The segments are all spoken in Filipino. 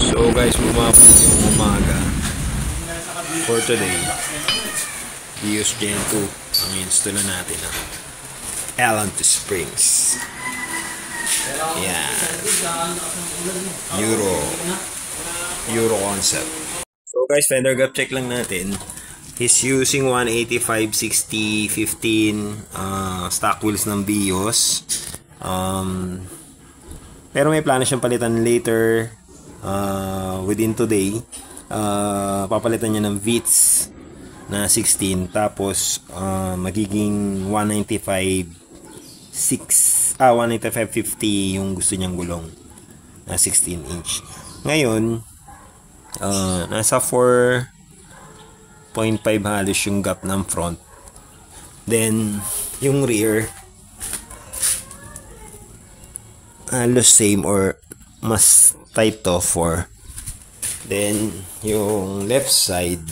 So guys, bumabot yung umaga for today. Vios Gen 2 ang install na natin ng L&T Springs. Yan. Euro concept. So guys, fender gap check lang natin. He's using 185 60 15 stock wheels ng Vios. Pero may plano siyang palitan later within today. Papalitan niya ng Vitz na 16, tapos magiging 195 50 yung gusto niyang gulong na 16 inch. Ngayon nasa 4.5 halos yung gap ng front, then yung rear halos same or mas tight to 4. Then yung left side,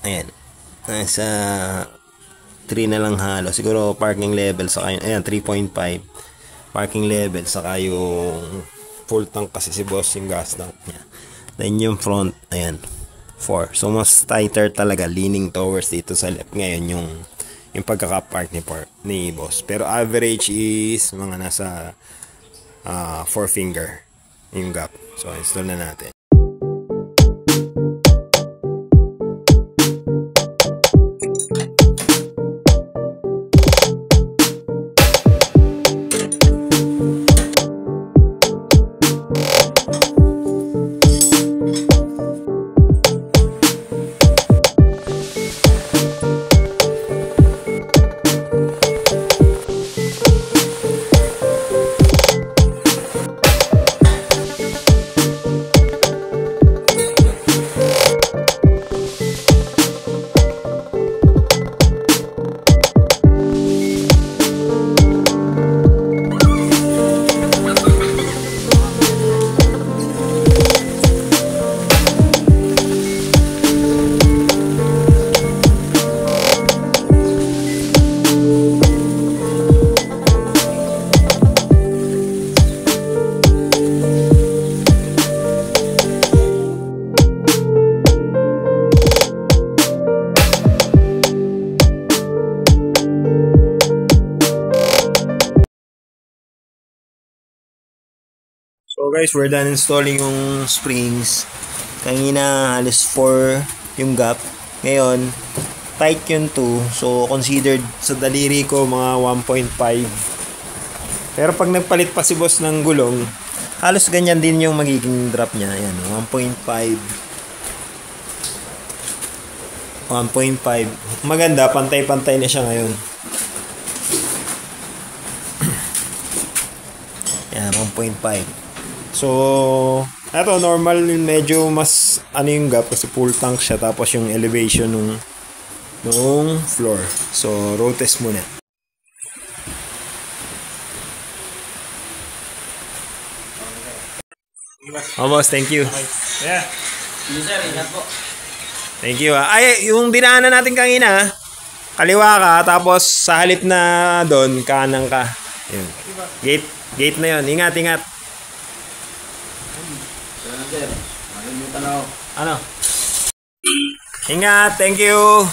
ayan, nasa 3 na lang halo. Siguro parking level saka yun, ayan, 3.5 parking level saka yung full tank kasi si boss yung gas tank niya. Then yung front, ayan, 4. So mas tighter talaga, leaning towards dito sa left ngayon yung pagkaka-park ni boss. Pero average is mga nasa 4 finger yung gap. So install na natin. So guys, we're done installing yung springs. Kanina halos 4 yung gap. Ngayon, tight yung 2. So considered sa daliri ko mga 1.5. Pero pag nagpalit pa si boss ng gulong, halos ganyan din yung magiging drop niya. Ayan, 1.5. Maganda, pantay-pantay na siya ngayon. Ayan, 1.5. So, eto normal, medyo mas yung gap kasi full tank siya, tapos yung elevation nung floor. So, road test muna. Oh, boss, thank you. Yeah. Thank you. Ay, yung dinaanan natin kanina, kaliwa ka, tapos sa halip na doon, kanan ka. Yun. Gate na yun. Ingat. Ano? Ingat, thank you.